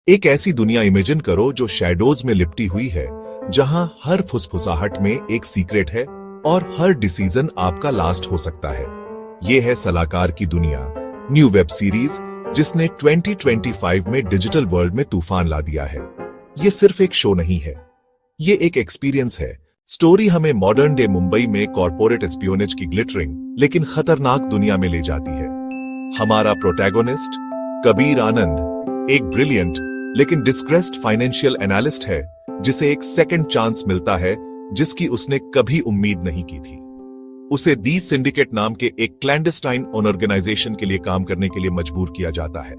एक ऐसी दुनिया इमेजिन करो जो शैडोज में लिपटी हुई है, जहां हर फुसफुसाहट में एक सीक्रेट है और हर डिसीजन आपका लास्ट हो सकता है। ये है सलाकार की दुनिया, न्यू वेब सीरीज जिसने 2025 में डिजिटल वर्ल्ड में तूफान ला दिया है। ये सिर्फ एक शो नहीं है, ये एक एक्सपीरियंस है। स्टोरी हमें मॉडर्न डे मुंबई में कॉर्पोरेट एस्पियोनेज की ग्लिटरिंग लेकिन खतरनाक दुनिया में ले जाती है। हमारा प्रोटैगोनिस्ट कबीर आनंद एक ब्रिलियंट लेकिन डिस्ग्रेस्ड फाइनेंशियल एनालिस्ट है, जिसे एक सेकंड चांस मिलता है जिसकी उसने कभी उम्मीद नहीं की थी। उसे दी सिंडिकेट नाम के एक क्लैंडस्टाइन ऑर्गेनाइजेशन के लिए काम करने के लिए मजबूर किया जाता है।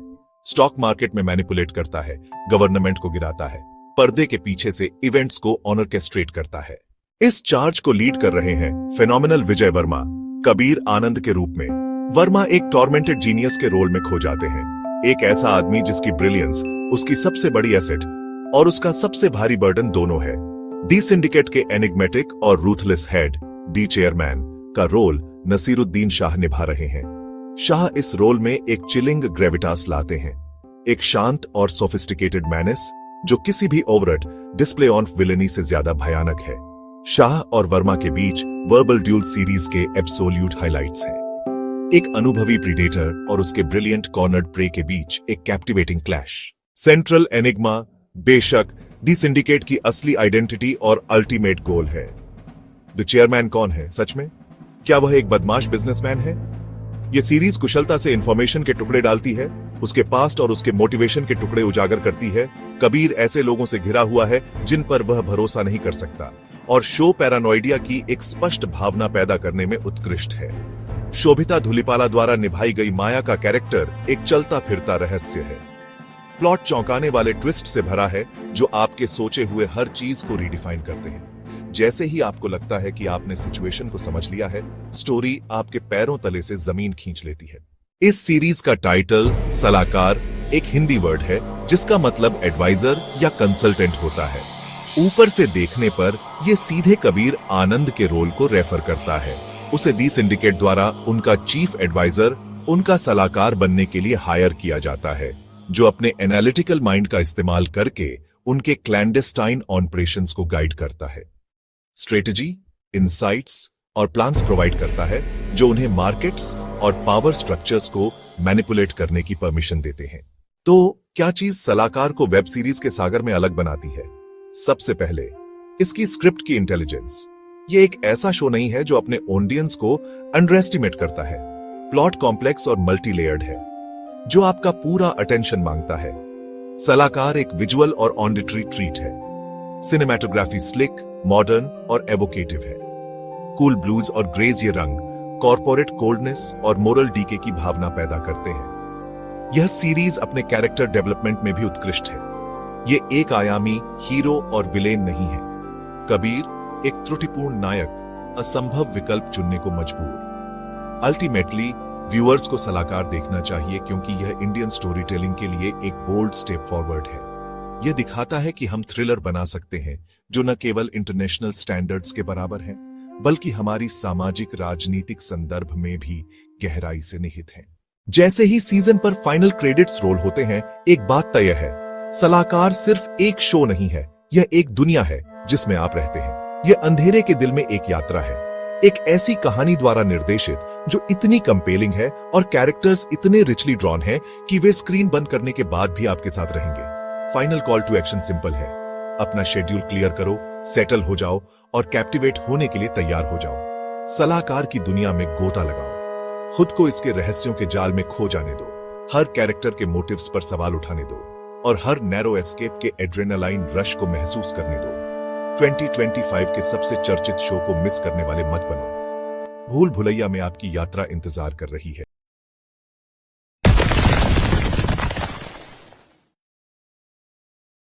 स्टॉक मार्केट में मैनिपुलेट करता है, गवर्नमेंट को गिराता है, पर्दे के पीछे से इवेंट्स को ऑर्केस्ट्रेट करता है। इस चार्ज को लीड कर रहे हैं फेनोमिनल विजय वर्मा कबीर आनंद के रूप में। वर्मा एक टॉर्मेंटेड जीनियस के रोल में खो जाते हैं, एक ऐसा आदमी जिसकी ब्रिलियंस उसकी सबसे बड़ी एसेट और उसका सबसे भारी बर्डन दोनों है। दी सिंडिकेट के एनिग्मेटिक और रूथलेस हेड दी चेयरमैन का रोल नसीरुद्दीन शाह निभा रहे हैं। शाह इस रोल में एक चिलिंग ग्रेविटास लाते हैं, एक शांत और सोफिस्टिकेटेड मैनेस जो किसी भी ओवरट डिस्प्ले ऑफ विलेनी से ज्यादा भयानक है। शाह और वर्मा के बीच वर्बल ड्यूल सीरीज के एब्सोल्यूट हाइलाइट्स हैं। एक अनुभवी प्रीडेटर और उसके ब्रिलियंट कॉर्नर्ड प्रे के बीच एक कैप्टिवेटिंग क्लैश। सेंट्रल एनिग्मा बेशक दी सिंडिकेट की असली आइडेंटिटी और अल्टीमेट गोल है। द चेयरमैन कौन है सच में? क्या वह एक बदमाश बिजनेसमैन है? यह सीरीज कुशलता से इंफॉर्मेशन के टुकड़े डालती है, उसके पास्ट और उसके मोटिवेशन के टुकड़े उजागर करती है। कबीर ऐसे लोगों से घिरा हुआ है जिन पर वह भरोसा नहीं कर सकता, और शो पैरानोइडिया की एक स्पष्ट भावना पैदा करने में उत्कृष्ट है। शोभिता धुलिपाला द्वारा निभाई गई माया का कैरेक्टर एक चलता फिरता रहस्य है। प्लॉट चौंकाने वाले ट्विस्ट से भरा है जो आपके सोचे हुए हर चीज को रीडिफाइन करते हैं। जैसे ही आपको लगता है कि आपने सिचुएशन को समझ लिया है, स्टोरी आपके पैरों तले से जमीन खींच लेती है। इस सीरीज का टाइटल सलाकार एक हिंदी वर्ड है जिसका मतलब एडवाइजर या कंसल्टेंट होता है। ऊपर से देखने पर यह सीधे कबीर आनंद के रोल को रेफर करता है। उसे दी सिंडिकेट द्वारा उनका चीफ एडवाइजर, उनका सलाहकार बनने के लिए हायर किया जाता है, जो अपने एनालिटिकल माइंड का इस्तेमाल करके उनके क्लैंडस्टाइन ऑपरेशंस को गाइड करता है। स्ट्रेटजी, इनसाइट्स और प्लान्स प्रोवाइड करता है जो उन्हें मार्केट्स और पावर स्ट्रक्चर्स को मैनिपुलेट करने की परमिशन देते हैं। तो क्या चीज सलाहकार को वेब सीरीज के सागर में अलग बनाती है? सबसे पहले इसकी स्क्रिप्ट की इंटेलिजेंस। ये एक ऐसा शो नहीं है जो अपने ऑडियंस को अंडर एस्टिमेट करता है। प्लॉट कॉम्प्लेक्स और मल्टी लेयर्ड है जो आपका पूरा अटेंशन मांगता है। सलाहकार एक विजुअल और ऑडिटरी ट्रीट है। सिनेमैटोग्राफी स्लिक, मॉडर्न और एवोकेटिव है। कूल ब्लूज और ग्रेज ये रंग कॉर्पोरेट कोल्डनेस और मोरल डीके की भावना पैदा करते हैं। यह सीरीज अपने कैरेक्टर डेवलपमेंट में भी उत्कृष्ट है। ये एक आयामी हीरो और विलेन नहीं है। कबीर एक त्रुटिपूर्ण नायक, असंभव विकल्प चुनने को मजबूर। अल्टीमेटली व्यूअर्स को सलाहकार देखना चाहिए क्योंकि यह इंडियन स्टोरी टेलिंग के लिए एक बोल्ड स्टेप फॉरवर्ड है। यह दिखाता है कि हम थ्रिलर बना सकते हैं जो न केवल इंटरनेशनल स्टैंडर्ड्स के बराबर है, बल्कि हमारी सामाजिक राजनीतिक संदर्भ में भी गहराई से निहित है। जैसे ही सीजन पर फाइनल क्रेडिट्स रोल होते हैं, एक बात तय है, सलाहकार सिर्फ एक शो नहीं है, यह एक दुनिया है जिसमें आप रहते हैं। यह अंधेरे के दिल में एक यात्रा है, एक ऐसी कहानी द्वारा निर्देशित जो इतनी कंपेलिंग है और कैरेक्टर्स इतने रिचली ड्रॉन हैं कि वे स्क्रीन बंद करने के बाद भी आपके साथ रहेंगे। Final call to action simple है, अपना शेड्यूल क्लियर करो, सेटल हो जाओ और कैप्टिवेट होने के लिए तैयार हो जाओ। सलाहकार की दुनिया में गोता लगाओ, खुद को इसके रहस्यों के जाल में खो जाने दो, हर कैरेक्टर के मोटिव्स पर सवाल उठाने दो और हर नैरो एस्केप के एड्रेनालाइन रश को महसूस करने दो। 2025 के सबसे चर्चित शो को मिस करने वाले मत बनो। भूल भुलैया में आपकी यात्रा इंतजार कर रही है।